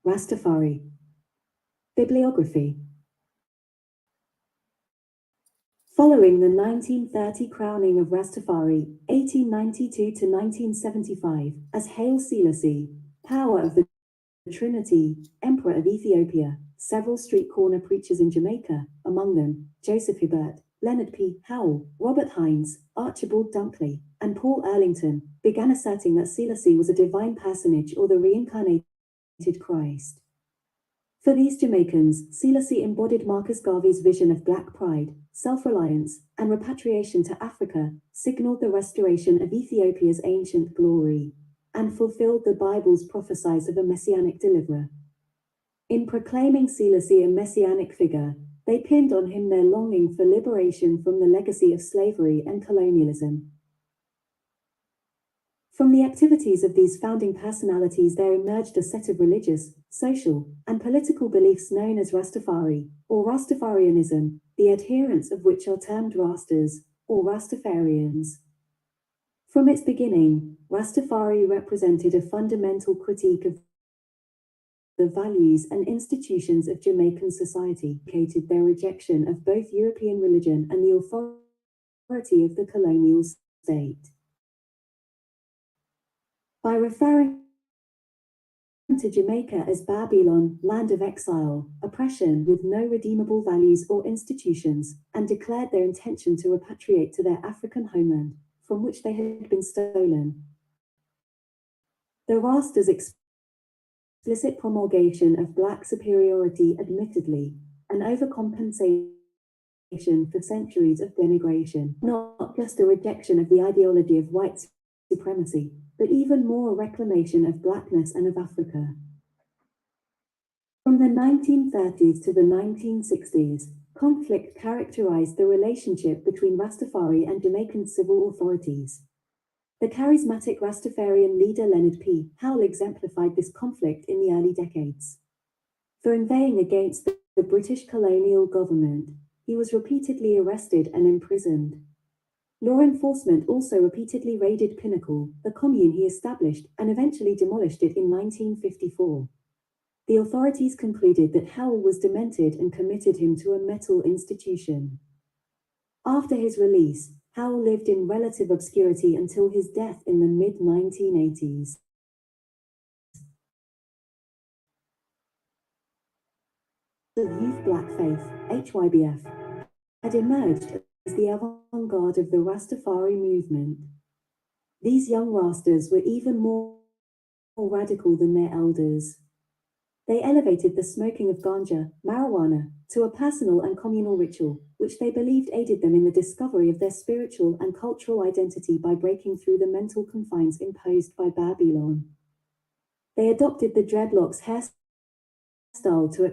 Rastafari. Bibliography. Following the 1930 crowning of Rastafari, 1892 to 1975, as Haile Selassie, Power of the Trinity, Emperor of Ethiopia, several street corner preachers in Jamaica, among them Joseph Hibbert, Leonard P. Howell, Robert Hines, Archibald Dunkley, and Paul Earlington, began asserting that Selassie was a divine personage or the reincarnated Christ. For these Jamaicans, Selassie embodied Marcus Garvey's vision of black pride, self-reliance, and repatriation to Africa, signaled the restoration of Ethiopia's ancient glory, and fulfilled the Bible's prophecies of a messianic deliverer. In proclaiming Selassie a messianic figure, they pinned on him their longing for liberation from the legacy of slavery and colonialism. From the activities of these founding personalities there emerged a set of religious, social, and political beliefs known as Rastafari, or Rastafarianism, the adherents of which are termed Rastas, or Rastafarians. From its beginning, Rastafari represented a fundamental critique of the values and institutions of Jamaican society, indicated their rejection of both European religion and the authority of the colonial state. By referring to Jamaica as Babylon, land of exile, oppression with no redeemable values or institutions, and declared their intention to repatriate to their African homeland, from which they had been stolen. The Rastas' explicit promulgation of black superiority, admittedly, an overcompensation for centuries of denigration, not just a rejection of the ideology of white supremacy, but even more a reclamation of blackness and of Africa. From the 1930s to the 1960s, conflict characterized the relationship between Rastafari and Jamaican civil authorities. The charismatic Rastafarian leader Leonard P. Howell exemplified this conflict in the early decades. For inveighing against the British colonial government, he was repeatedly arrested and imprisoned. Law enforcement also repeatedly raided Pinnacle, the commune he established, and eventually demolished it in 1954. The authorities concluded that Howell was demented and committed him to a mental institution. After his release, Howell lived in relative obscurity until his death in the mid-1980s. The Youth Black Faith, HYBF, had emerged as the avant-garde of the Rastafari movement. These young Rastas were even more radical than their elders. They elevated the smoking of ganja, marijuana, to a personal and communal ritual, which they believed aided them in the discovery of their spiritual and cultural identity by breaking through the mental confines imposed by Babylon. They adopted the dreadlocks hairstyle to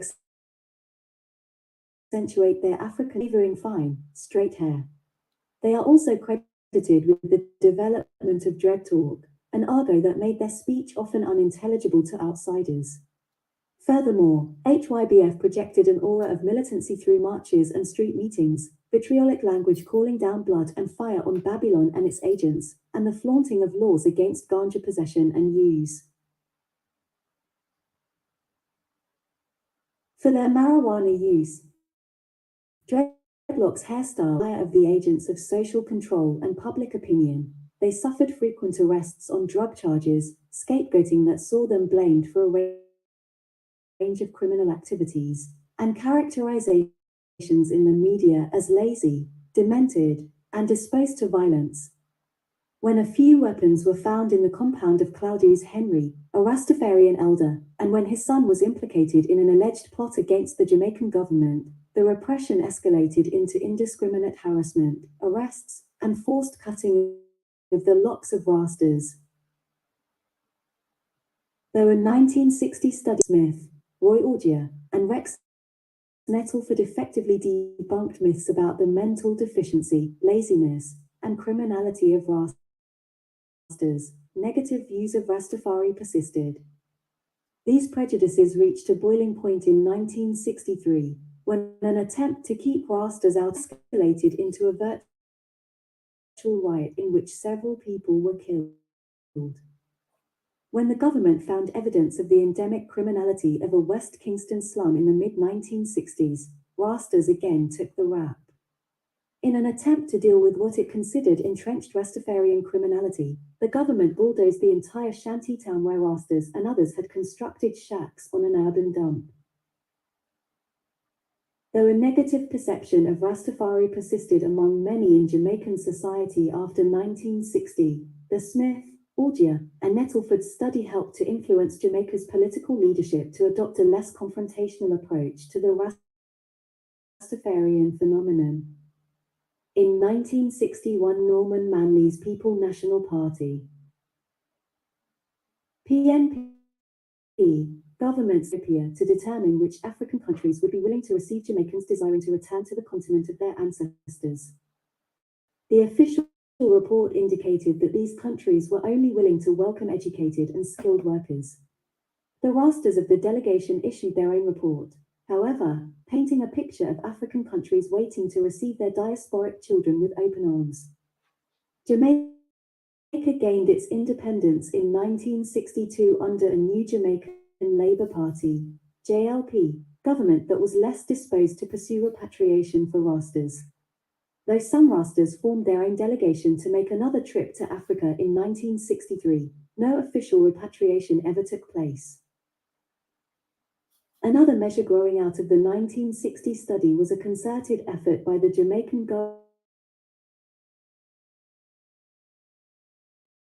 accentuate their African favoring fine, straight hair. They are also credited with the development of dread talk, an argot that made their speech often unintelligible to outsiders. Furthermore, HYBF projected an aura of militancy through marches and street meetings, vitriolic language calling down blood and fire on Babylon and its agents, and the flaunting of laws against ganja possession and use. For their marijuana use, dreadlocks hairstyle of the agents of social control and public opinion, they suffered frequent arrests on drug charges, scapegoating that saw them blamed for a range of criminal activities, and characterizations in the media as lazy, demented, and disposed to violence. When a few weapons were found in the compound of Claudius Henry, a Rastafarian elder, and when his son was implicated in an alleged plot against the Jamaican government, the repression escalated into indiscriminate harassment, arrests, and forced cutting of the locks of Rastas. Though a 1960 study Smith, Roy Augier, and Rex Nettleford effectively debunked myths about the mental deficiency, laziness, and criminality of Rastas, negative views of Rastafari persisted. These prejudices reached a boiling point in 1963, when an attempt to keep Rastas out escalated into a virtual riot in which several people were killed. When the government found evidence of the endemic criminality of a West Kingston slum in the mid-1960s, Rastas again took the rap. In an attempt to deal with what it considered entrenched Rastafarian criminality, the government bulldozed the entire shanty town where Rastas and others had constructed shacks on an urban dump. Though a negative perception of Rastafari persisted among many in Jamaican society after 1960, the Smith, Augia, and Nettleford study helped to influence Jamaica's political leadership to adopt a less confrontational approach to the Rastafarian phenomenon. In 1961, Norman Manley's People National Party (PNP) government appear to determine which African countries would be willing to receive Jamaicans desiring to return to the continent of their ancestors. The official report indicated that these countries were only willing to welcome educated and skilled workers. The Rastas of the delegation issued their own report, however, painting a picture of African countries waiting to receive their diasporic children with open arms. Jamaica gained its independence in 1962 under a new Jamaican Labour Party, JLP, government that was less disposed to pursue repatriation for Rastas. Though some Rastas formed their own delegation to make another trip to Africa in 1963, no official repatriation ever took place. Another measure growing out of the 1960 study was a concerted effort by the Jamaican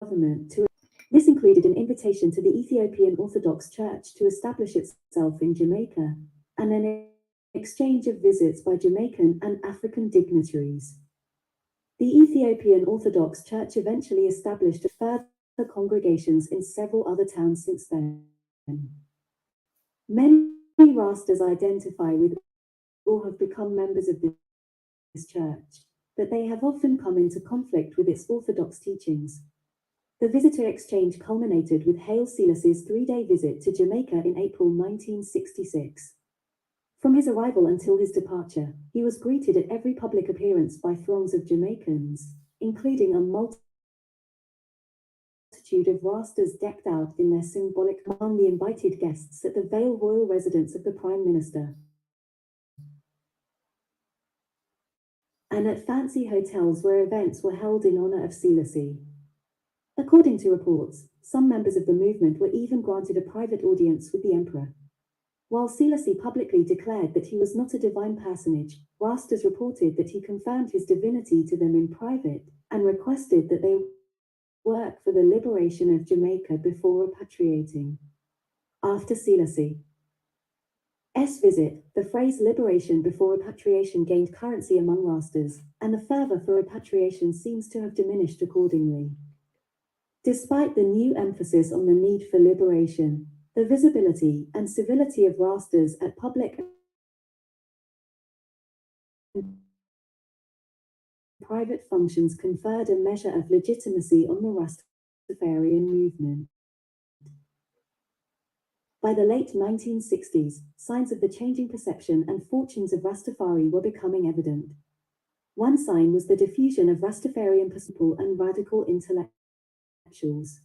government to. This included an invitation to the Ethiopian Orthodox Church to establish itself in Jamaica, and an exchange of visits by Jamaican and African dignitaries. The Ethiopian Orthodox Church eventually established further congregations in several other towns since then. Many Rastas identify with or have become members of this church, but they have often come into conflict with its orthodox teachings. The visitor exchange culminated with Haile Selassie's three-day visit to Jamaica in April 1966. From his arrival until his departure, he was greeted at every public appearance by throngs of Jamaicans, including a multitude of Rastas decked out in their symbolic among the invited guests at the Vale Royal residence of the Prime Minister, and at fancy hotels where events were held in honor of Selassie. According to reports, some members of the movement were even granted a private audience with the emperor. While Selassie publicly declared that he was not a divine personage, Rastas reported that he confirmed his divinity to them in private, and requested that they work for the liberation of Jamaica before repatriating. After Selassie's visit, the phrase liberation before repatriation gained currency among Rastas, and the fervor for repatriation seems to have diminished accordingly. Despite the new emphasis on the need for liberation, the visibility and civility of Rastas at public and private functions conferred a measure of legitimacy on the Rastafarian movement. By the late 1960s, signs of the changing perception and fortunes of Rastafari were becoming evident. One sign was the diffusion of Rastafarian principle and radical intellectuals.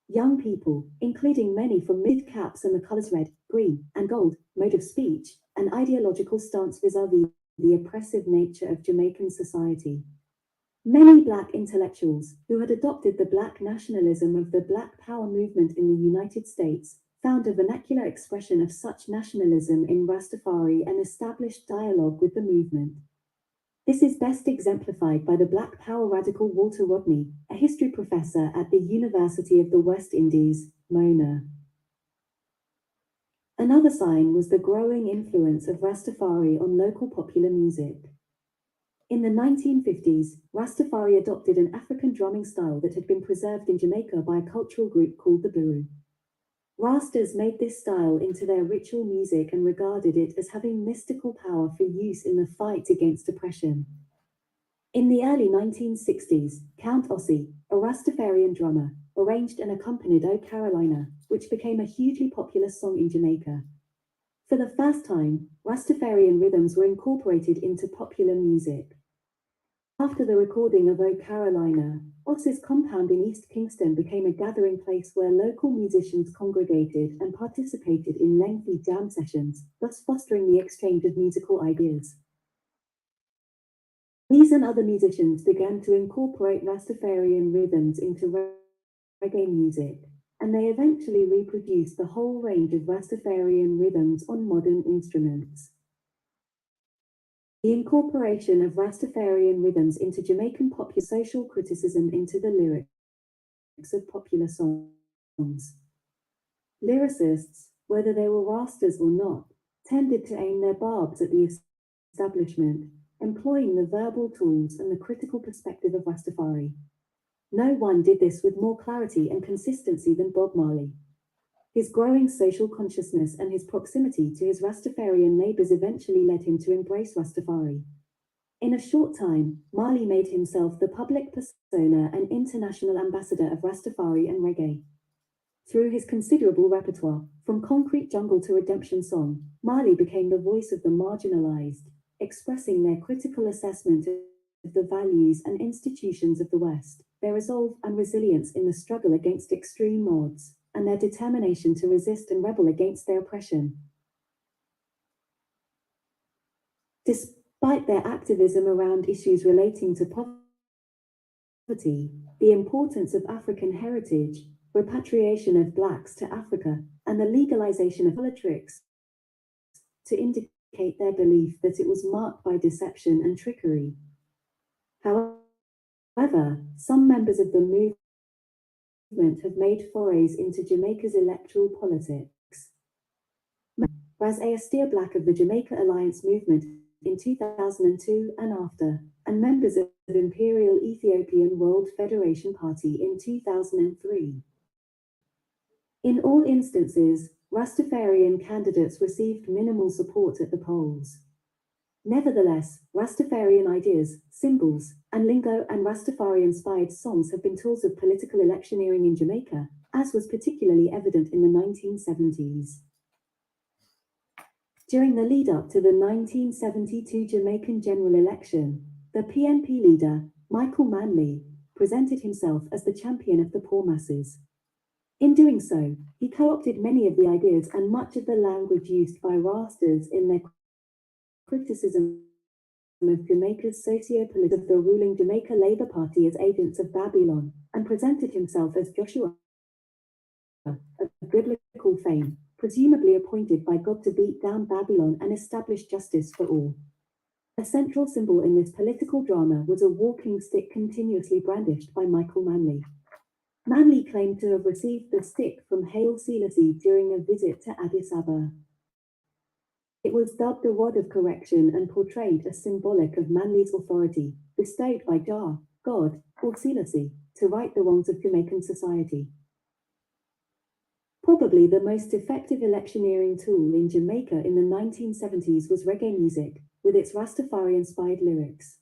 Young people, including many from mid-caps and the colors red, green, and gold, mode of speech, an ideological stance vis-à-vis the oppressive nature of Jamaican society. Many Black intellectuals, who had adopted the Black nationalism of the Black Power movement in the United States, found a vernacular expression of such nationalism in Rastafari and established dialogue with the movement. This is best exemplified by the Black Power radical Walter Rodney, a history professor at the University of the West Indies, Mona. Another sign was the growing influence of Rastafari on local popular music. In the 1950s, Rastafari adopted an African drumming style that had been preserved in Jamaica by a cultural group called the Buru. Rastas made this style into their ritual music and regarded it as having mystical power for use in the fight against oppression. In the early 1960s, Count Ossie, a Rastafarian drummer, arranged and accompanied O Carolina, which became a hugely popular song in Jamaica. For the first time, Rastafarian rhythms were incorporated into popular music. After the recording of O Carolina, Oss's compound in East Kingston became a gathering place where local musicians congregated and participated in lengthy jam sessions, thus fostering the exchange of musical ideas. These and other musicians began to incorporate Rastafarian rhythms into reggae music, and they eventually reproduced the whole range of Rastafarian rhythms on modern instruments. The incorporation of Rastafarian rhythms into Jamaican popular social criticism into the lyrics of popular songs. Lyricists, whether they were Rastas or not, tended to aim their barbs at the establishment, employing the verbal tools and the critical perspective of Rastafari. No one did this with more clarity and consistency than Bob Marley. His growing social consciousness and his proximity to his Rastafarian neighbors eventually led him to embrace Rastafari. In a short time, Marley made himself the public persona and international ambassador of Rastafari and reggae. Through his considerable repertoire, from Concrete Jungle to Redemption Song, Marley became the voice of the marginalized, expressing their critical assessment of the values and institutions of the West, their resolve and resilience in the struggle against extreme odds, and their determination to resist and rebel against their oppression. Despite their activism around issues relating to poverty, the importance of African heritage, repatriation of blacks to Africa, and the legalization of politics, to indicate their belief that it was marked by deception and trickery. However, some members of the movement have made forays into Jamaica's electoral politics. Ras Steer Black of the Jamaica Alliance movement in 2002 and after, and members of Imperial Ethiopian World Federation Party in 2003. In all instances, Rastafarian candidates received minimal support at the polls. Nevertheless, Rastafarian ideas, symbols, and lingo and Rastafari-inspired songs have been tools of political electioneering in Jamaica, as was particularly evident in the 1970s. During the lead-up to the 1972 Jamaican general election, the PNP leader, Michael Manley, presented himself as the champion of the poor masses. In doing so, he co-opted many of the ideas and much of the language used by Rastas in their criticism of Jamaica's socio-political of the ruling Jamaica Labour Party as agents of Babylon, and presented himself as Joshua, of biblical fame, presumably appointed by God to beat down Babylon and establish justice for all. A central symbol in this political drama was a walking stick continuously brandished by Michael Manley. Manley claimed to have received the stick from Haile Selassie during a visit to Addis Ababa. It was dubbed a rod of correction and portrayed as symbolic of Manley's authority, bestowed by Jah, God, or Selassie, to right the wrongs of Jamaican society. Probably the most effective electioneering tool in Jamaica in the 1970s was reggae music, with its Rastafari-inspired lyrics.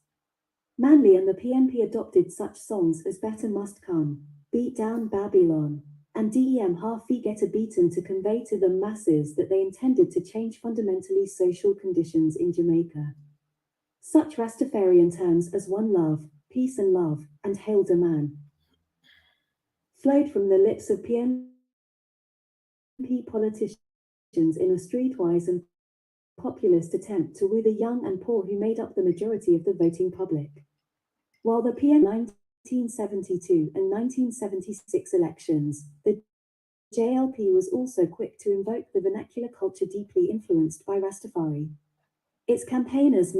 Manley and the PNP adopted such songs as Better Must Come, Beat Down Babylon, and DEM Half Fee Get a Beaten to convey to the masses that they intended to change fundamentally social conditions in Jamaica. Such Rastafarian terms as One Love, Peace and Love, and Hail the Man flowed from the lips of PNP politicians in a streetwise and populist attempt to woo the young and poor who made up the majority of the voting public. While the PNP 1972 and 1976 elections, the JLP was also quick to invoke the vernacular culture deeply influenced by Rastafari. Its campaigners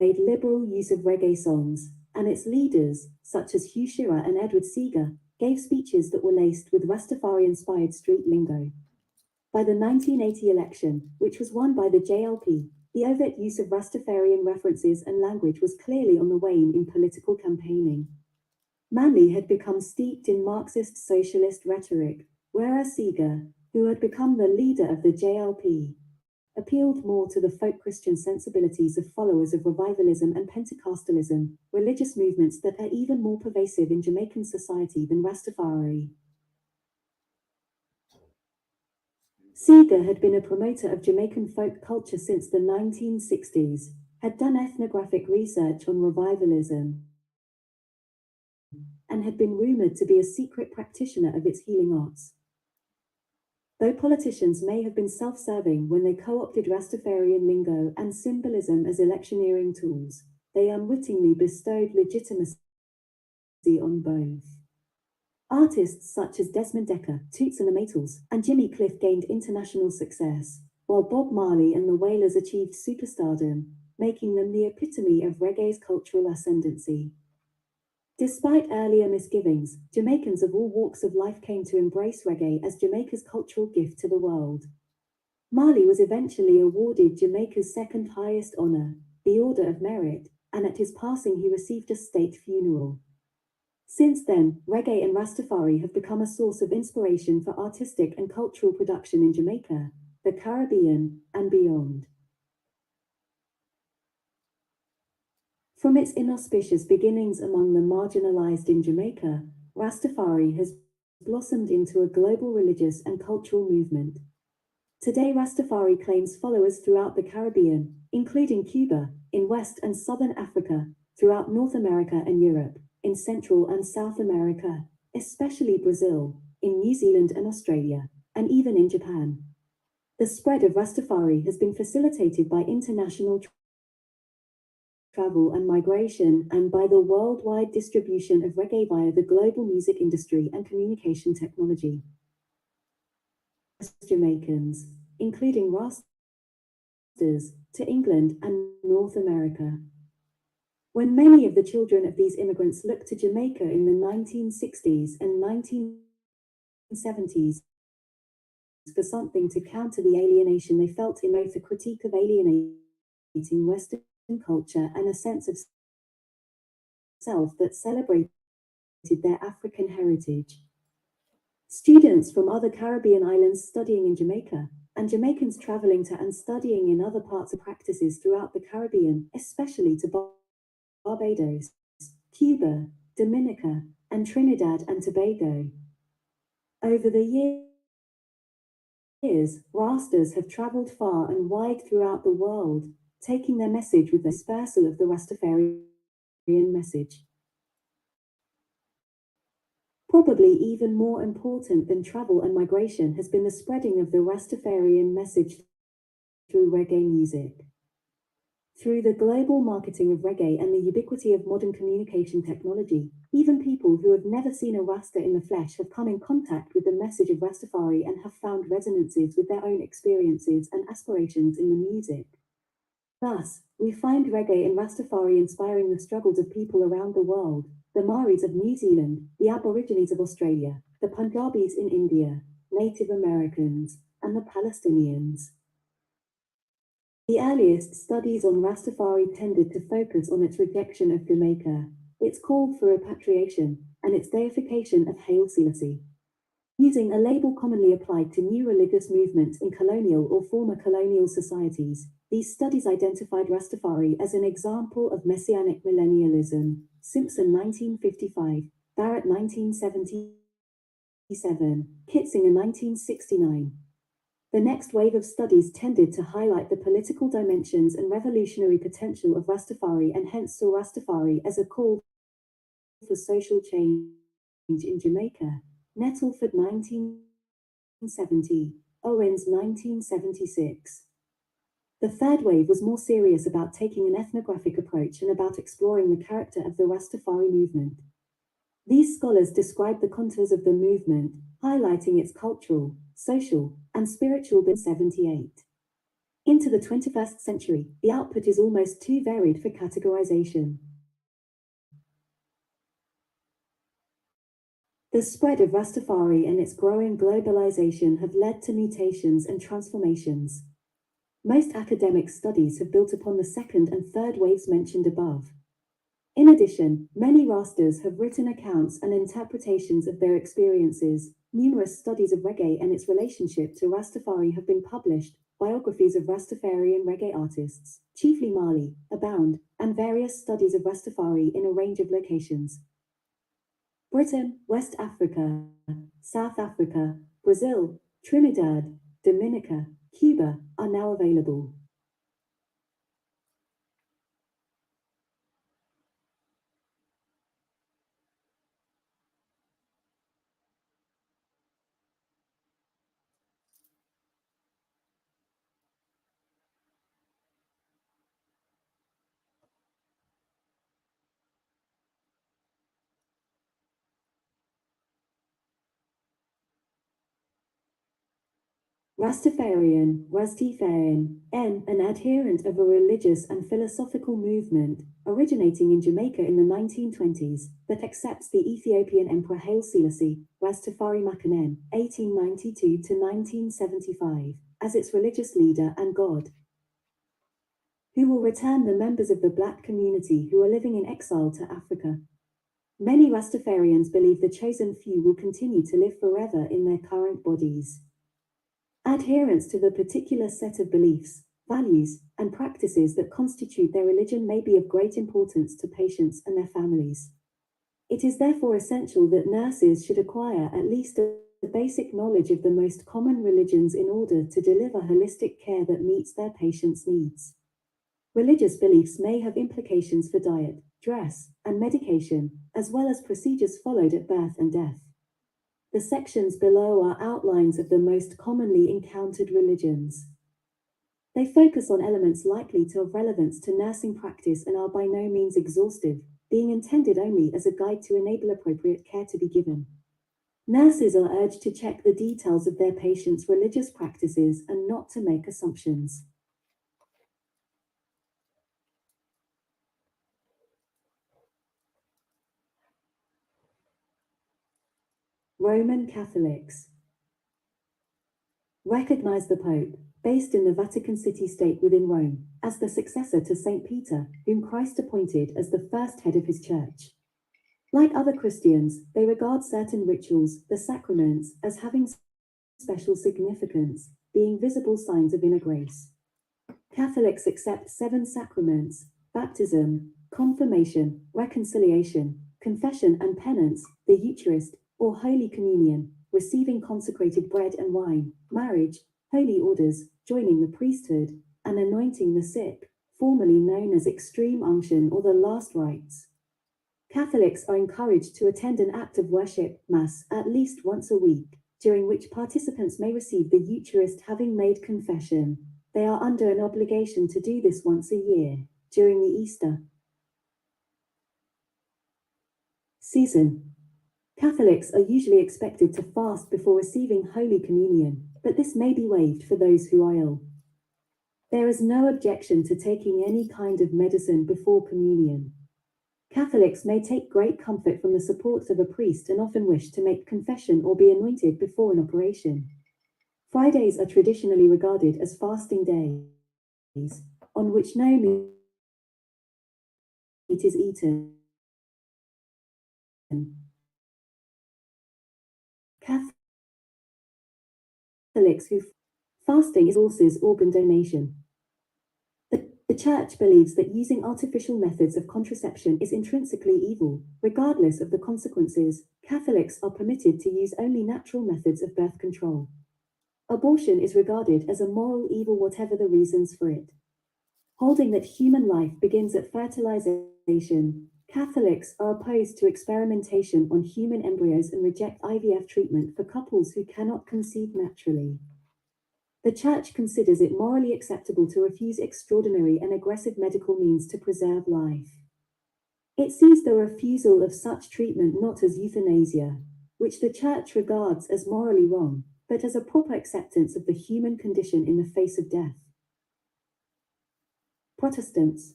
made liberal use of reggae songs, and its leaders, such as Hugh Shearer and Edward Seager, gave speeches that were laced with Rastafari-inspired street lingo. By the 1980 election, which was won by the JLP, the overt use of Rastafarian references and language was clearly on the wane in political campaigning. Manley had become steeped in Marxist socialist rhetoric, whereas Seager, who had become the leader of the JLP, appealed more to the folk Christian sensibilities of followers of revivalism and Pentecostalism, religious movements that are even more pervasive in Jamaican society than Rastafari. Seager had been a promoter of Jamaican folk culture since the 1960s, had done ethnographic research on revivalism and had been rumored to be a secret practitioner of its healing arts. Though politicians may have been self-serving when they co-opted Rastafarian lingo and symbolism as electioneering tools, they unwittingly bestowed legitimacy on both. Artists such as Desmond Dekker, Toots and the Maytals, and Jimmy Cliff gained international success, while Bob Marley and the Wailers achieved superstardom, making them the epitome of reggae's cultural ascendancy. Despite earlier misgivings, Jamaicans of all walks of life came to embrace reggae as Jamaica's cultural gift to the world. Marley was eventually awarded Jamaica's second highest honor, the Order of Merit, and at his passing he received a state funeral. Since then, reggae and Rastafari have become a source of inspiration for artistic and cultural production in Jamaica, the Caribbean, and beyond. From its inauspicious beginnings among the marginalized in Jamaica, Rastafari has blossomed into a global religious and cultural movement. Today, Rastafari claims followers throughout the Caribbean, including Cuba, in West and Southern Africa, throughout North America and Europe, in Central and South America, especially Brazil, in New Zealand and Australia, and even in Japan. The spread of Rastafari has been facilitated by international travel and migration, and by the worldwide distribution of reggae via the global music industry and communication technology. Jamaicans, including Rastas, to England and North America. When many of the children of these immigrants looked to Jamaica in the 1960s and 1970s for something to counter the alienation they felt in both a critique of alienating Western culture and a sense of self that celebrated their African heritage. Students from other Caribbean islands studying in Jamaica, and Jamaicans traveling to and studying in other parts of practices throughout the Caribbean, especially to Barbados, Cuba, Dominica, and Trinidad and Tobago. Over the years, Rastas have traveled far and wide throughout the world, taking their message with the dispersal of the Rastafarian message. Probably even more important than travel and migration has been the spreading of the Rastafarian message through reggae music. Through the global marketing of reggae and the ubiquity of modern communication technology, even people who have never seen a Rasta in the flesh have come in contact with the message of Rastafari and have found resonances with their own experiences and aspirations in the music. Thus, we find reggae and Rastafari inspiring the struggles of people around the world, the Maoris of New Zealand, the Aborigines of Australia, the Punjabis in India, Native Americans, and the Palestinians. The earliest studies on Rastafari tended to focus on its rejection of Jamaica, its call for repatriation, and its deification of Haile Selassie. Using a label commonly applied to new religious movements in colonial or former colonial societies, these studies identified Rastafari as an example of messianic millennialism. Simpson 1955, Barrett 1977, Kitzinger 1969. The next wave of studies tended to highlight the political dimensions and revolutionary potential of Rastafari and hence saw Rastafari as a call for social change in Jamaica. Nettleford 1970, Owens 1976. The third wave was more serious about taking an ethnographic approach and about exploring the character of the Rastafari movement. These scholars describe the contours of the movement, highlighting its cultural, social, and spiritual in 78. Into the 21st century, the output is almost too varied for categorization. The spread of Rastafari and its growing globalization have led to mutations and transformations. Most academic studies have built upon the second and third waves mentioned above. In addition, many Rastas have written accounts and interpretations of their experiences. Numerous studies of reggae and its relationship to Rastafari have been published. Biographies of Rastafarian reggae artists, chiefly Marley, abound, and various studies of Rastafari in a range of locations. Britain, West Africa, South Africa, Brazil, Trinidad, Dominica, Cuba are now available. Rastafarian, an adherent of a religious and philosophical movement originating in Jamaica in the 1920s that accepts the Ethiopian Emperor Haile Selassie, Rastafari Makanen, 1892 to 1975, as its religious leader and god, who will return the members of the black community who are living in exile to Africa. Many Rastafarians believe the chosen few will continue to live forever in their current bodies. Adherence to the particular set of beliefs, values, and practices that constitute their religion may be of great importance to patients and their families. It is therefore essential that nurses should acquire at least a basic knowledge of the most common religions in order to deliver holistic care that meets their patients' needs. Religious beliefs may have implications for diet, dress, and medication, as well as procedures followed at birth and death. The sections below are outlines of the most commonly encountered religions. They focus on elements likely to have relevance to nursing practice and are by no means exhaustive, being intended only as a guide to enable appropriate care to be given. Nurses are urged to check the details of their patients' religious practices and not to make assumptions. Roman Catholics recognize the Pope, based in the Vatican City State within Rome, as the successor to St. Peter, whom Christ appointed as the first head of his church. Like other Christians, they regard certain rituals, the sacraments, as having special significance, being visible signs of inner grace. Catholics accept 7 sacraments: baptism, confirmation, reconciliation, confession and penance, the Eucharist, or Holy Communion, receiving consecrated bread and wine, marriage, holy orders, joining the priesthood, and anointing the sick, formerly known as extreme unction or the last rites. Catholics are encouraged to attend an act of worship, Mass, at least once a week, during which participants may receive the Eucharist having made confession. They are under an obligation to do this once a year, during the Easter season. Catholics are usually expected to fast before receiving Holy Communion, but this may be waived for those who are ill. There is no objection to taking any kind of medicine before communion. Catholics may take great comfort from the support of a priest and often wish to make confession or be anointed before an operation. Fridays are traditionally regarded as fasting days, on which no meat is eaten. Catholics who fasting is also organ donation. The Church believes that using artificial methods of contraception is intrinsically evil, regardless of the consequences. Catholics are permitted to use only natural methods of birth control. Abortion is regarded as a moral evil whatever the reasons for it. Holding that human life begins at fertilization, Catholics are opposed to experimentation on human embryos and reject IVF treatment for couples who cannot conceive naturally. The Church considers it morally acceptable to refuse extraordinary and aggressive medical means to preserve life. It sees the refusal of such treatment not as euthanasia, which the Church regards as morally wrong, but as a proper acceptance of the human condition in the face of death. Protestants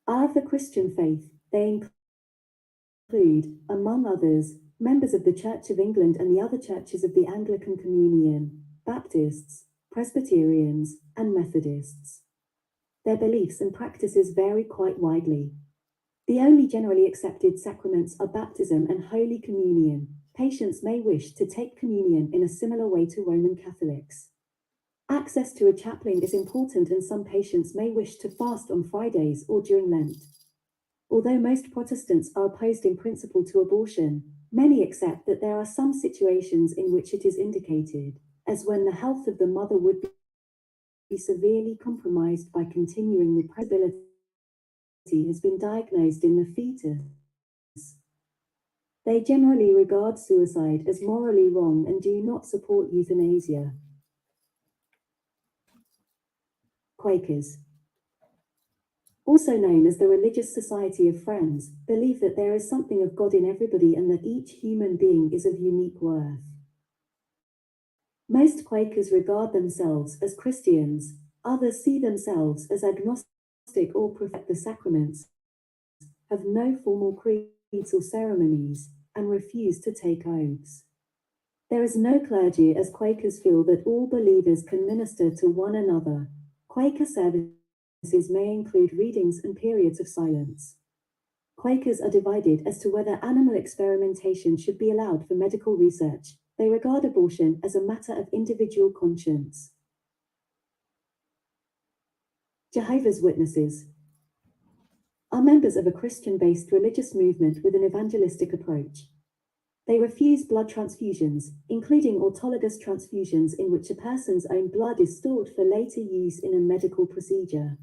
are of the Christian faith. They include, among others, members of the Church of England and the other churches of the Anglican Communion, Baptists, Presbyterians, and Methodists. Their beliefs and practices vary quite widely. The only generally accepted sacraments are baptism and Holy Communion. Patients may wish to take communion in a similar way to Roman Catholics. Access to a chaplain is important, and some patients may wish to fast on Fridays or during Lent. Although most Protestants are opposed in principle to abortion, many accept that there are some situations in which it is indicated, as when the health of the mother would be severely compromised by continuing the pregnancy has been diagnosed in the fetus. They generally regard suicide as morally wrong and do not support euthanasia. Quakers, also known as the Religious Society of Friends, believe that there is something of God in everybody and that each human being is of unique worth. Most Quakers regard themselves as Christians, others see themselves as agnostic or profess the sacraments, have no formal creeds or ceremonies, and refuse to take oaths. There is no clergy, as Quakers feel that all believers can minister to one another. Quaker services may include readings and periods of silence. Quakers are divided as to whether animal experimentation should be allowed for medical research. They regard abortion as a matter of individual conscience. Jehovah's Witnesses are members of a Christian-based religious movement with an evangelistic approach. They refuse blood transfusions, including autologous transfusions in which a person's own blood is stored for later use in a medical procedure.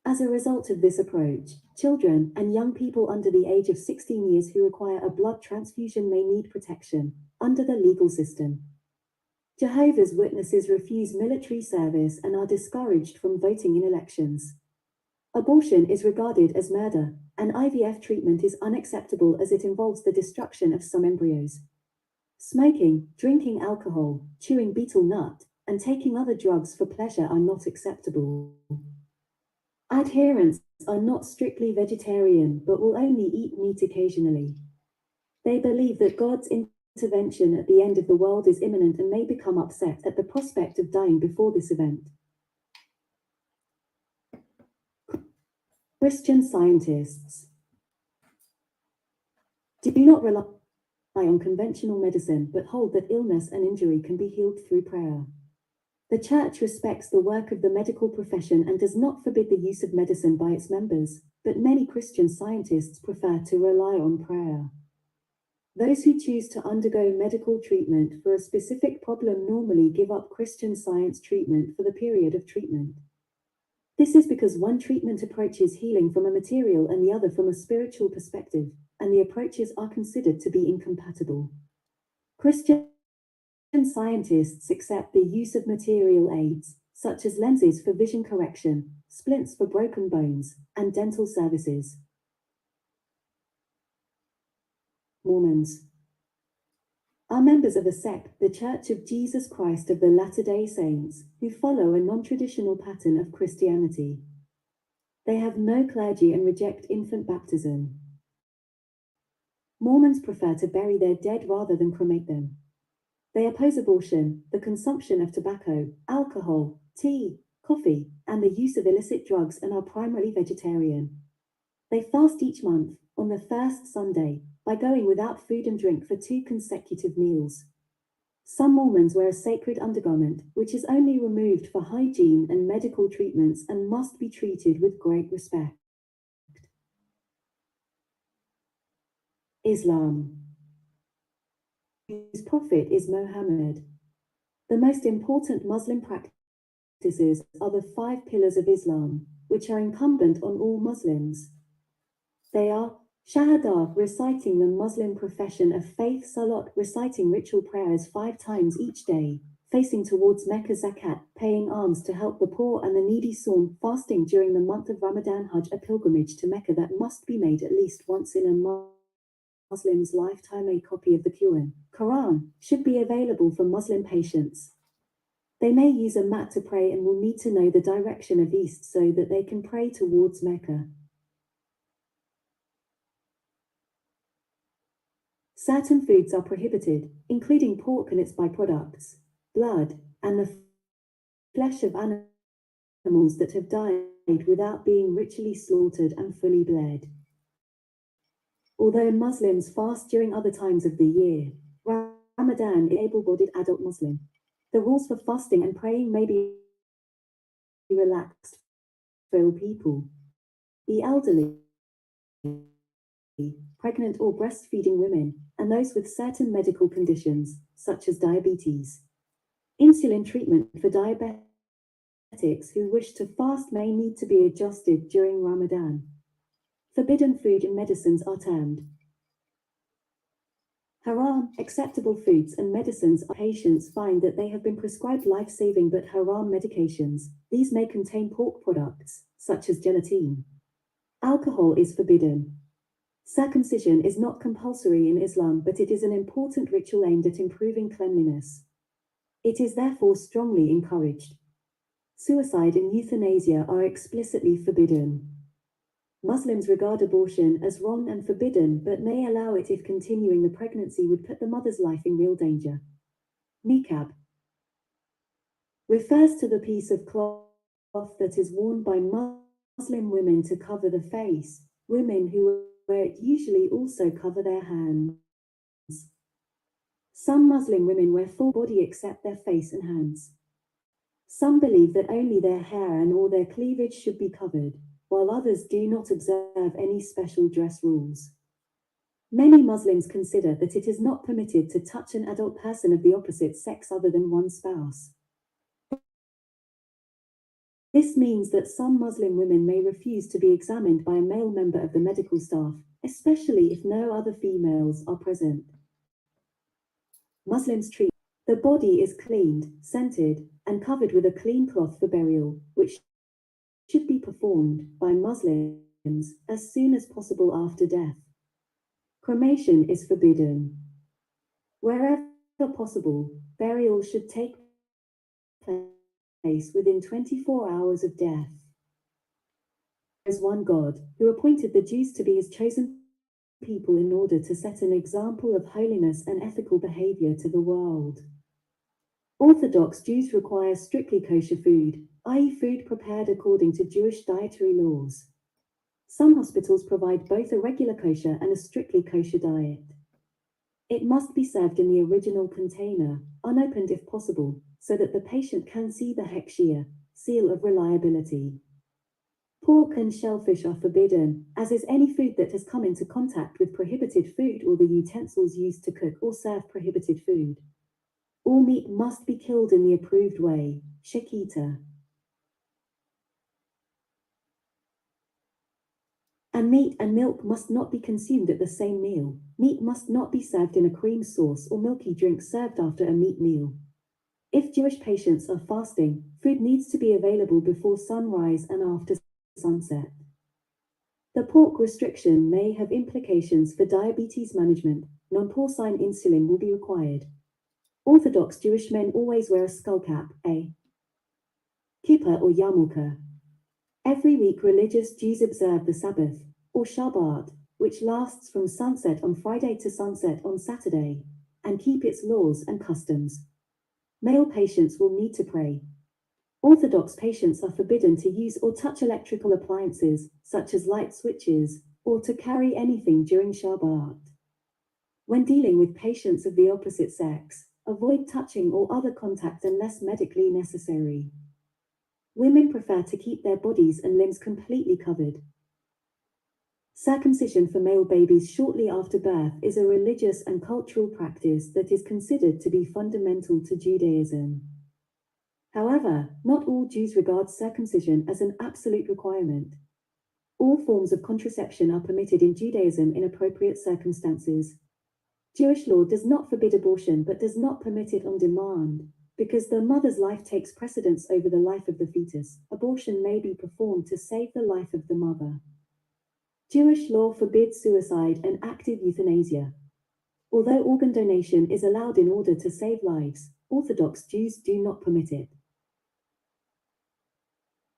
As a result of this approach, children and young people under the age of 16 years who require a blood transfusion may need protection under the legal system. Jehovah's Witnesses refuse military service and are discouraged from voting in elections. Abortion is regarded as murder, and IVF treatment is unacceptable as it involves the destruction of some embryos. Smoking, drinking alcohol, chewing betel nut, and taking other drugs for pleasure are not acceptable. Adherents are not strictly vegetarian but will only eat meat occasionally. They believe that God's intervention at the end of the world is imminent and may become upset at the prospect of dying before this event. Christian Scientists do not rely on conventional medicine but hold that illness and injury can be healed through prayer. The Church respects the work of the medical profession and does not forbid the use of medicine by its members, but many Christian Scientists prefer to rely on prayer. Those who choose to undergo medical treatment for a specific problem normally give up Christian Science treatment for the period of treatment. This is because one treatment approaches healing from a material and the other from a spiritual perspective, and the approaches are considered to be incompatible. Christian Scientists accept the use of material aids, such as lenses for vision correction, splints for broken bones, and dental services. Mormons are members of a sect, the Church of Jesus Christ of the Latter-day Saints, who follow a non-traditional pattern of Christianity. They have no clergy and reject infant baptism. Mormons prefer to bury their dead rather than cremate them. They oppose abortion, the consumption of tobacco, alcohol, tea, coffee, and the use of illicit drugs, and are primarily vegetarian. They fast each month, on the first Sunday, by going without food and drink for 2 consecutive meals. Some Mormons wear a sacred undergarment, which is only removed for hygiene and medical treatments and must be treated with great respect. Islam, whose prophet is Muhammad. The most important Muslim practices are the 5 pillars of Islam, which are incumbent on all Muslims. They are Shahadah, reciting the Muslim profession of faith; Salat, reciting ritual prayers 5 times each day; facing towards Mecca; Zakat, paying alms to help the poor and the needy; Saum, fasting during the month of Ramadan; Hajj, a pilgrimage to Mecca that must be made at least once in a Muslim's lifetime. A copy of the Quran should be available for Muslim patients. They may use a mat to pray and will need to know the direction of east so that they can pray towards Mecca. Certain foods are prohibited, including pork and its byproducts, blood, and the flesh of animals that have died without being ritually slaughtered and fully bled. Although Muslims fast during other times of the year, Ramadan is able-bodied adult Muslim. The rules for fasting and praying may be relaxed for ill people, the elderly, pregnant or breastfeeding women, and those with certain medical conditions, such as diabetes. Insulin treatment for diabetics who wish to fast may need to be adjusted during Ramadan. Forbidden food and medicines are termed haram. Acceptable foods and medicines are patients find that they have been prescribed life-saving but haram medications. These may contain pork products, such as gelatin. Alcohol is forbidden. Circumcision is not compulsory in Islam, but it is an important ritual aimed at improving cleanliness. It is therefore strongly encouraged. Suicide and euthanasia are explicitly forbidden. Muslims regard abortion as wrong and forbidden but may allow it if continuing the pregnancy would put the mother's life in real danger. Niqab refers to the piece of cloth that is worn by Muslim women to cover the face. Women who wear it usually also cover their hands. Some Muslim women wear full body except their face and hands. Some believe that only their hair and or their cleavage should be covered, while others do not observe any special dress rules. Many Muslims consider that it is not permitted to touch an adult person of the opposite sex other than one's spouse. This means that some Muslim women may refuse to be examined by a male member of the medical staff, especially if no other females are present. Muslims treat the body is cleaned, scented, and covered with a clean cloth for burial, which should be performed by Muslims as soon as possible after death. Cremation is forbidden. Wherever possible, burial should take place within 24 hours of death. There is one God, who appointed the Jews to be his chosen people in order to set an example of holiness and ethical behavior to the world. Orthodox Jews require strictly kosher food, i.e. food prepared according to Jewish dietary laws. Some hospitals provide both a regular kosher and a strictly kosher diet. It must be served in the original container, unopened if possible, so that the patient can see the hechshir, seal of reliability. Pork and shellfish are forbidden, as is any food that has come into contact with prohibited food or the utensils used to cook or serve prohibited food. All meat must be killed in the approved way, shechita. And meat and milk must not be consumed at the same meal. Meat must not be served in a cream sauce or milky drink served after a meat meal. If Jewish patients are fasting, food needs to be available before sunrise and after sunset. The pork restriction may have implications for diabetes management. Non-porcine insulin will be required. Orthodox Jewish men always wear a skull cap, a kippah or yarmulke. Every week religious Jews observe the Sabbath, or Shabbat, which lasts from sunset on Friday to sunset on Saturday, and keep its laws and customs. Male patients will need to pray. Orthodox patients are forbidden to use or touch electrical appliances, such as light switches, or to carry anything during Shabbat. When dealing with patients of the opposite sex, avoid touching or other contact unless medically necessary. Women prefer to keep their bodies and limbs completely covered. Circumcision for male babies shortly after birth is a religious and cultural practice that is considered to be fundamental to Judaism. However, not all Jews regard circumcision as an absolute requirement. All forms of contraception are permitted in Judaism in appropriate circumstances. Jewish law does not forbid abortion but does not permit it on demand. Because the mother's life takes precedence over the life of the fetus, abortion may be performed to save the life of the mother. Jewish law forbids suicide and active euthanasia. Although organ donation is allowed in order to save lives, Orthodox Jews do not permit it.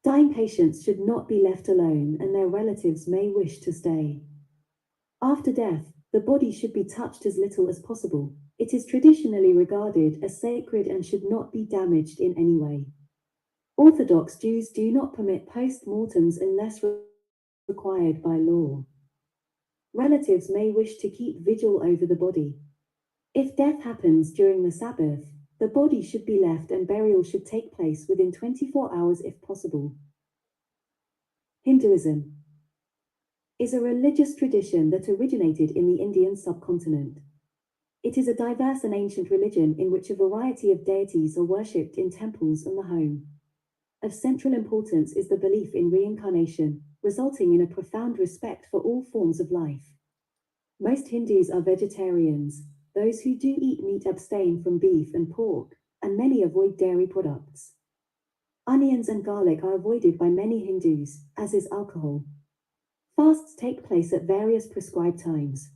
Dying patients should not be left alone and their relatives may wish to stay. After death, the body should be touched as little as possible. It is traditionally regarded as sacred and should not be damaged in any way. Orthodox Jews do not permit post-mortems unless required by law. Relatives may wish to keep vigil over the body. If death happens during the Sabbath, the body should be left and burial should take place within 24 hours if possible. Hinduism is a religious tradition that originated in the Indian subcontinent. It is a diverse and ancient religion in which a variety of deities are worshipped in temples and the home. Of central importance is the belief in reincarnation, resulting in a profound respect for all forms of life. Most Hindus are vegetarians. Those who do eat meat abstain from beef and pork, and many avoid dairy products. Onions and garlic are avoided by many Hindus, as is alcohol. Fasts take place at various prescribed times.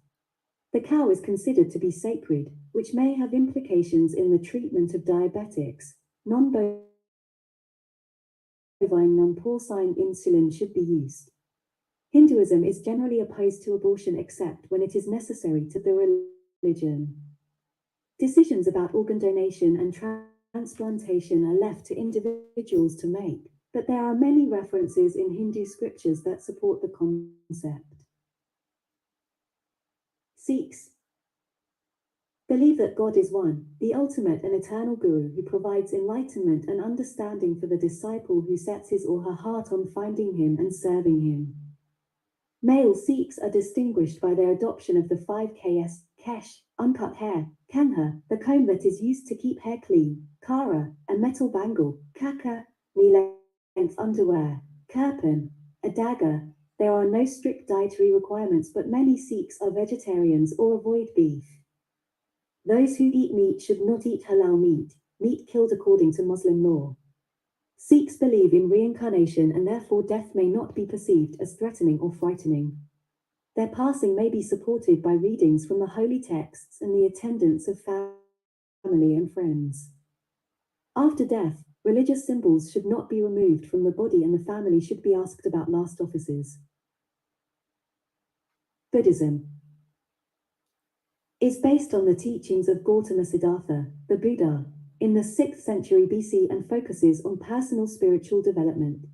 The cow is considered to be sacred, which may have implications in the treatment of diabetics. Non-bovine, non-porcine insulin should be used. Hinduism is generally opposed to abortion except when it is necessary to the religion. Decisions about organ donation and transplantation are left to individuals to make, but there are many references in Hindu scriptures that support the concept. Sikhs believe that God is one, the ultimate and eternal guru who provides enlightenment and understanding for the disciple who sets his or her heart on finding him and serving him. Male Sikhs are distinguished by their adoption of the 5Ks, kesh, uncut hair, kanha, the comb that is used to keep hair clean, kara, a metal bangle, kaka, knee-length underwear, kirpan, a dagger. There are no strict dietary requirements, but many Sikhs are vegetarians or avoid beef. Those who eat meat should not eat halal meat, meat killed according to Muslim law. Sikhs believe in reincarnation and therefore death may not be perceived as threatening or frightening. Their passing may be supported by readings from the holy texts and the attendance of family and friends. After death, religious symbols should not be removed from the body and the family should be asked about last offices. Buddhism is based on the teachings of Gautama Siddhartha, the Buddha, in the 6th century BC and focuses on personal spiritual development.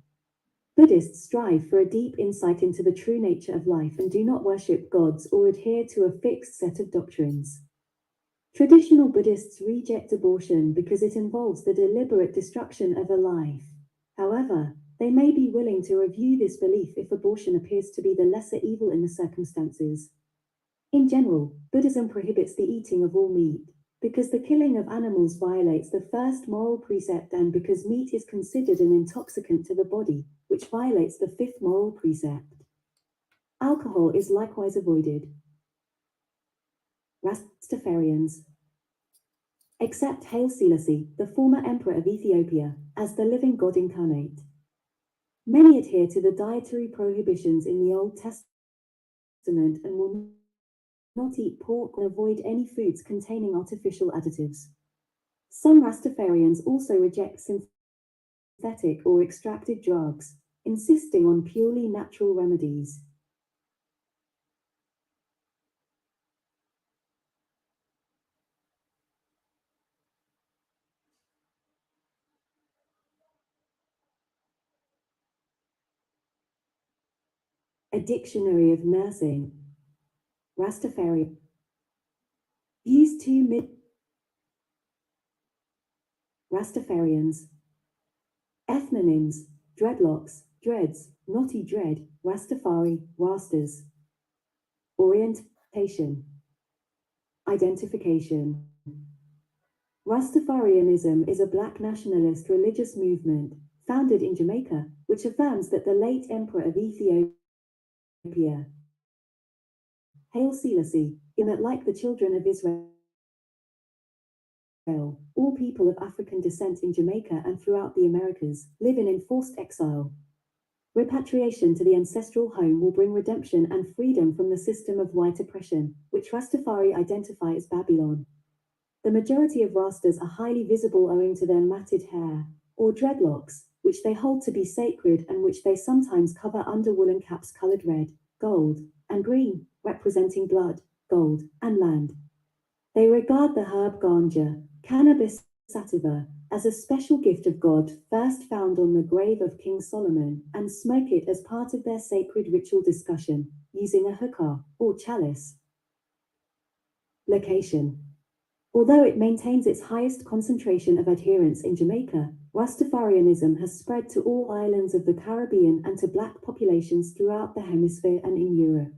Buddhists strive for a deep insight into the true nature of life and do not worship gods or adhere to a fixed set of doctrines. Traditional Buddhists reject abortion because it involves the deliberate destruction of a life. However, they may be willing to review this belief if abortion appears to be the lesser evil in the circumstances. In general, Buddhism prohibits the eating of all meat, because the killing of animals violates the first moral precept and because meat is considered an intoxicant to the body, which violates the 5th moral precept. Alcohol is likewise avoided. Rastafarians accept Haile Selassie, the former emperor of Ethiopia, as the living God incarnate. Many adhere to the dietary prohibitions in the Old Testament and will not eat pork or avoid any foods containing artificial additives. Some Rastafarians also reject synthetic or extracted drugs, insisting on purely natural remedies. A Dictionary of Nursing. Rastafari. Use two mid Rastafarians. Ethnonyms: dreadlocks, dreads, knotty dread, Rastafari, rastas. Orientation. Identification. Rastafarianism is a black nationalist religious movement, founded in Jamaica, which affirms that the late emperor of Ethiopia, Haile Selassie, in that like the children of Israel, all people of African descent in Jamaica and throughout the Americas live in enforced exile. Repatriation to the ancestral home will bring redemption and freedom from the system of white oppression, which Rastafari identify as Babylon. The majority of Rastas are highly visible owing to their matted hair, or dreadlocks, which they hold to be sacred and which they sometimes cover under woolen caps colored red, gold, and green, representing blood, gold, and land. They regard the herb ganja, cannabis sativa, as a special gift of God first found on the grave of King Solomon, and smoke it as part of their sacred ritual discussion, using a hookah, or chalice. Location. Although it maintains its highest concentration of adherents in Jamaica, Rastafarianism has spread to all islands of the Caribbean and to black populations throughout the hemisphere and in Europe.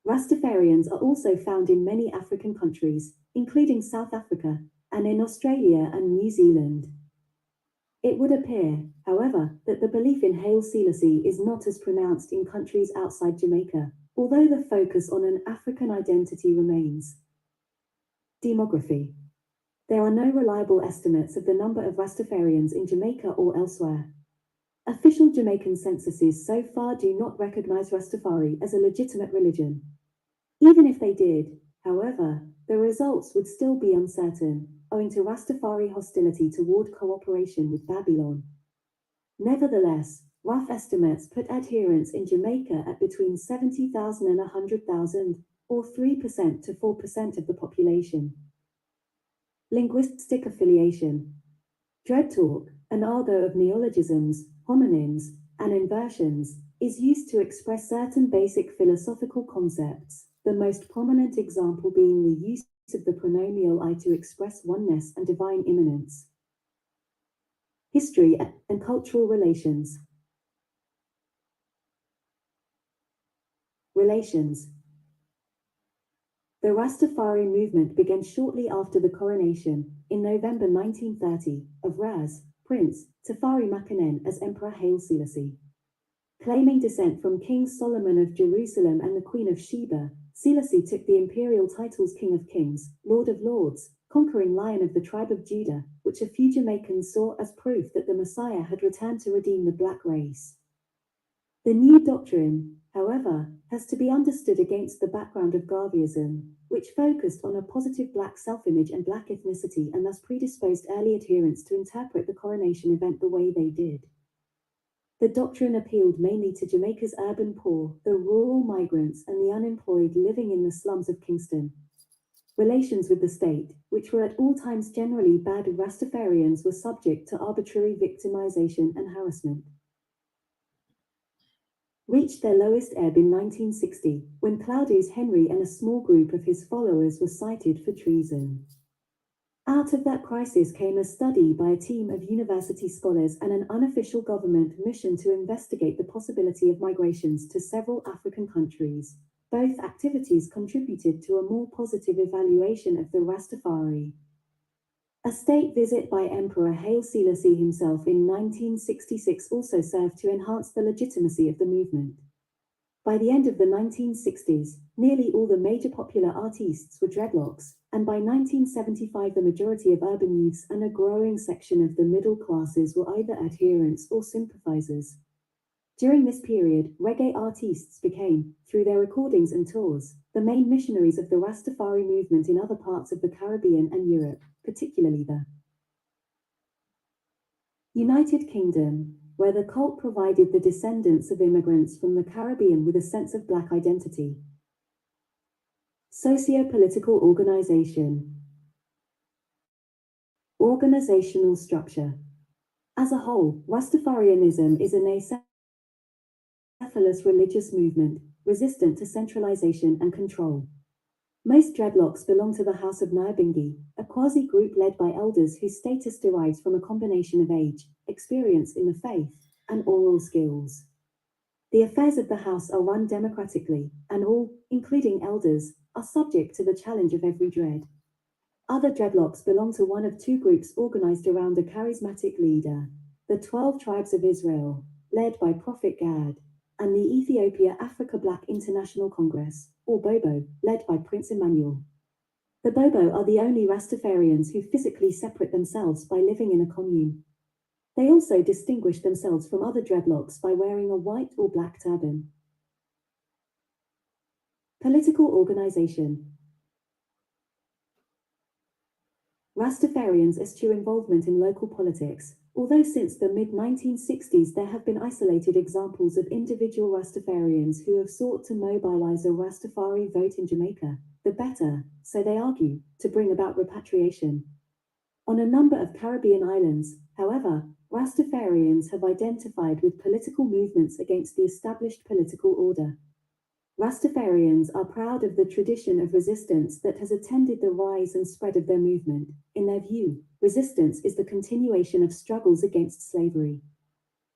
Rastafarians are also found in many African countries, including South Africa, and in Australia and New Zealand. It would appear, however, that the belief in Haile Selassie is not as pronounced in countries outside Jamaica, although the focus on an African identity remains. Demography. There are no reliable estimates of the number of Rastafarians in Jamaica or elsewhere. Official Jamaican censuses so far do not recognize Rastafari as a legitimate religion. Even if they did, However, the results would still be uncertain, owing to Rastafari hostility toward cooperation with Babylon. Nevertheless, rough estimates put adherents in Jamaica at between 70,000 and 100,000, or 3% to 4% of the population. Linguistic affiliation. Dread talk, an argot of neologisms, homonyms, and inversions, is used to express certain basic philosophical concepts, the most prominent example being the use of the pronomial I to express oneness and divine immanence. History and cultural relations. Relations. The Rastafari movement began shortly after the coronation, in November 1930, of Ras, Prince Tafari Makanen as Emperor Haile Selassie. Claiming descent from King Solomon of Jerusalem and the Queen of Sheba, Selassie took the imperial titles King of Kings, Lord of Lords, Conquering Lion of the tribe of Judah, which a few Jamaicans saw as proof that the Messiah had returned to redeem the black race. The new doctrine, however, has to be understood against the background of Garveyism, which focused on a positive black self-image and black ethnicity and thus predisposed early adherents to interpret the coronation event the way they did. The doctrine appealed mainly to Jamaica's urban poor, the rural migrants, and the unemployed living in the slums of Kingston. Relations with the state, which were at all times generally bad, Rastafarians were subject to arbitrary victimization and harassment. Reached their lowest ebb in 1960, when Claudius Henry and a small group of his followers were cited for treason. Out of that crisis came a study by a team of university scholars and an unofficial government mission to investigate the possibility of migrations to several African countries. Both activities contributed to a more positive evaluation of the Rastafari. A state visit by Emperor Haile Selassie himself in 1966 also served to enhance the legitimacy of the movement. By the end of the 1960s, nearly all the major popular artists were dreadlocks, and by 1975 the majority of urban youths and a growing section of the middle classes were either adherents or sympathizers. During this period, reggae artists became, through their recordings and tours, the main missionaries of the Rastafari movement in other parts of the Caribbean and Europe, particularly the United Kingdom, where the cult provided the descendants of immigrants from the Caribbean with a sense of black identity. Socio-political organization. Organizational structure. As a whole, Rastafarianism is an acephalous religious movement, resistant to centralization and control. Most dreadlocks belong to the House of Nyabingi, a quasi-group led by elders whose status derives from a combination of age, experience in the faith, and oral skills. The affairs of the house are run democratically, and all, including elders, are subject to the challenge of every dread. Other dreadlocks belong to one of two groups organized around a charismatic leader, the 12 Tribes of Israel, led by Prophet Gad, and the Ethiopia Africa Black International Congress, or Bobo, led by Prince Emmanuel. The Bobo are the only Rastafarians who physically separate themselves by living in a commune. They also distinguish themselves from other dreadlocks by wearing a white or black turban. Political organization. Rastafarians eschew involvement in local politics, although since the mid-1960s there have been isolated examples of individual Rastafarians who have sought to mobilize a Rastafari vote in Jamaica, the better, so they argue, to bring about repatriation. On a number of Caribbean islands, however, Rastafarians have identified with political movements against the established political order. Rastafarians are proud of the tradition of resistance that has attended the rise and spread of their movement. In their view, resistance is the continuation of struggles against slavery.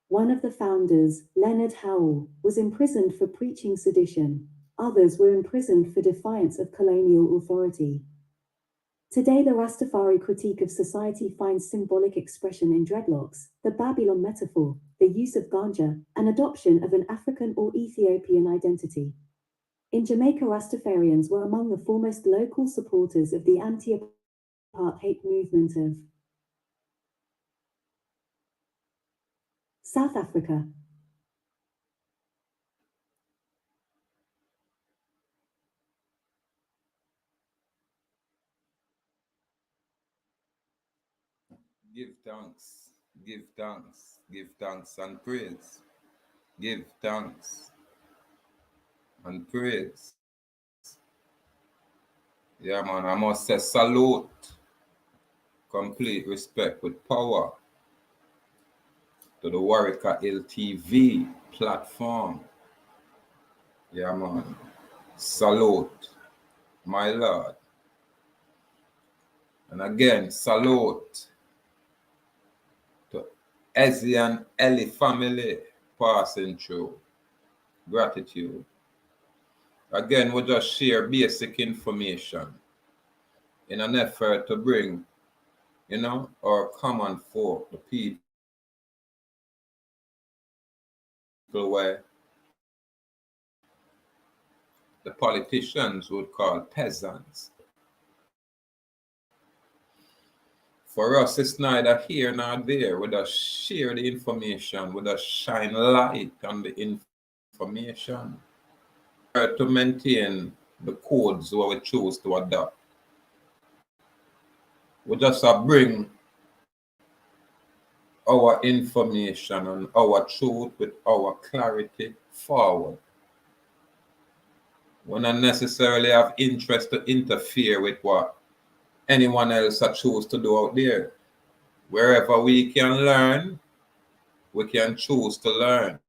One of the founders, Leonard Howell, was imprisoned for preaching sedition. Others were imprisoned for defiance of colonial authority. Today, the Rastafari critique of society finds symbolic expression in dreadlocks, the Babylon metaphor, the use of ganja, and adoption of an African or Ethiopian identity. In Jamaica, Rastafarians were among the foremost local supporters of the anti-apartheid movement of South Africa. Give thanks, give thanks, give thanks and praise. Give thanks and praise. Yeah, man, I must say salute, complete respect with power to the Warwick LTV platform. Yeah, man, salute, my Lord. And again, salute to Ezzy and Ellie family passing through. Gratitude. Again, we just share basic information in an effort to bring, our common folk, the people where the politicians would call peasants. For us, it's neither here nor there. We just share the information, we just shine light on the information to maintain the codes where we choose to adopt. We just bring our information and our truth with our clarity forward. We don't necessarily have interest to interfere with what anyone else choose to do out there. Wherever we can learn, we can choose to learn.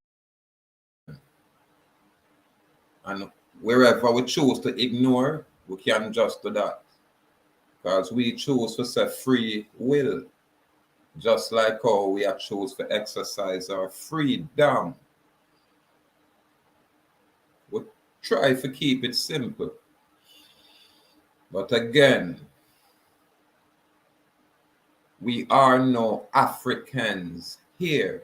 And wherever we choose to ignore, we can just do that. Because we choose to say free will, just like how we are choose to exercise our freedom. We try to keep it simple. But again, we are no Africans here.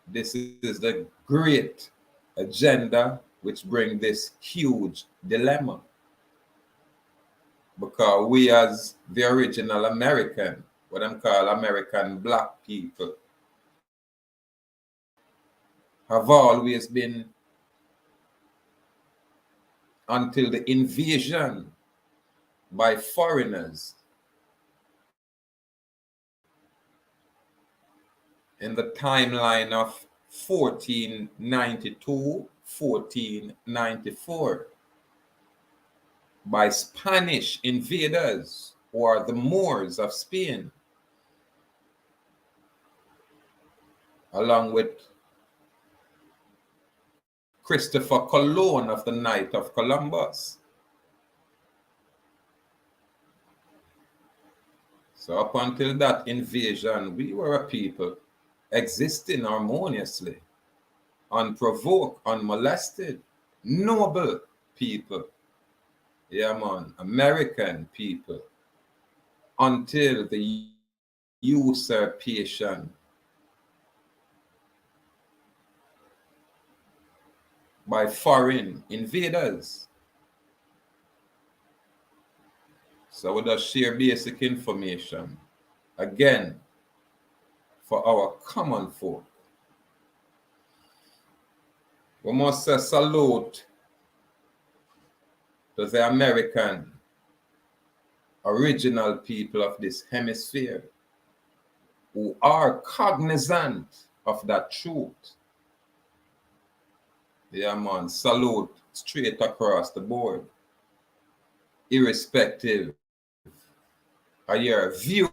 This is the great agenda which brings this huge dilemma. Because we as the original American, what I'm call American black people, have always been, until the invasion by foreigners in the timeline of 1492, 1494, by Spanish invaders or the Moors of Spain, along with Christopher Colon of the Night of Columbus. So up until that invasion, we were a people existing harmoniously, unprovoked, unmolested, noble people. Yeah, man, American people. Until the usurpation by foreign invaders. So we just share basic information, again, for our common folk. We must say salute to the American original people of this hemisphere who are cognizant of that truth. Yeah, man, salute straight across the board, irrespective of your view,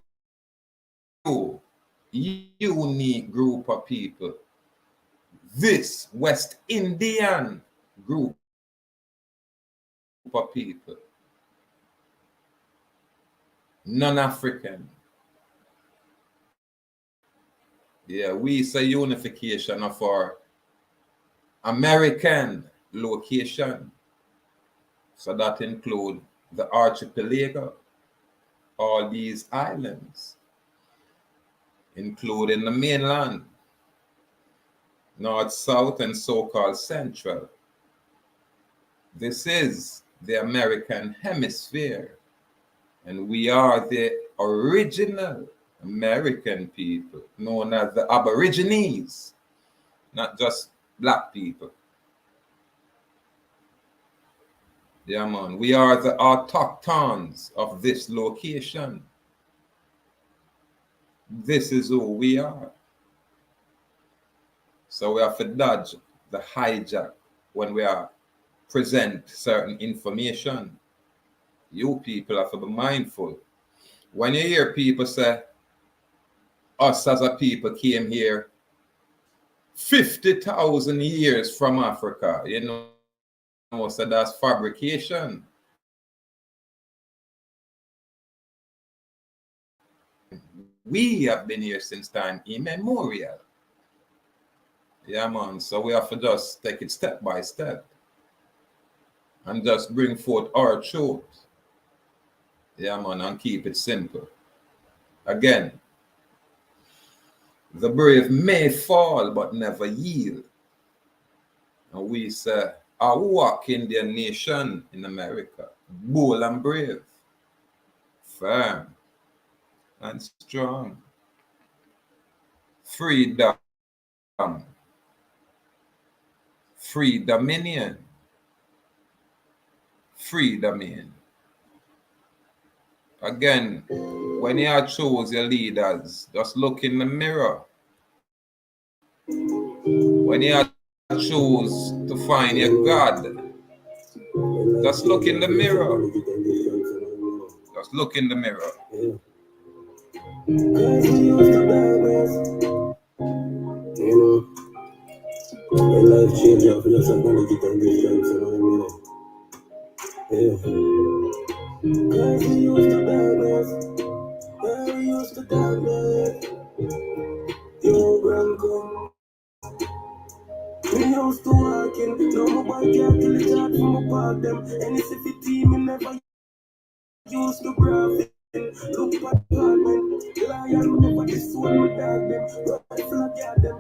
unique group of people. This West Indian group of people, non-African. Yeah, we say unification of our American location. So that include the archipelago, all these islands, including the mainland, north, south, and so-called central. This is the American hemisphere, and we are the original American people, known as the Aborigines, not just black people. Yeah, man, we are the autochthones of this location. This is who we are. So we have to dodge the hijack when we are present certain information. You people have to be mindful. When you hear people say, us as a people came here 50,000 years from Africa, you know, so that's fabrication. We have been here since time immemorial. Yeah, man. So we have to just take it step by step and just bring forth our truth. Yeah, man, and keep it simple. Again, the brave may fall but never yield. And we say, I walk in their nation in America, bold and brave, firm and strong. Freedom, free dominion, free domain. Again, when you choose your leaders, just look in the mirror. When you choose to find your God, just look in the mirror. Just look in the mirror. You know, when life changes, you have to just acknowledge it and give thanks, you know what I mean? Yeah. Cause we used to darkness, yeah, we used to darkness. Yo, grandcom, we used to walk in, no my boy can't kill it out from a park them. Any city team, we never used to grab it. Look at God, man, lion, we never this one, we dog them. Rifle, I got them.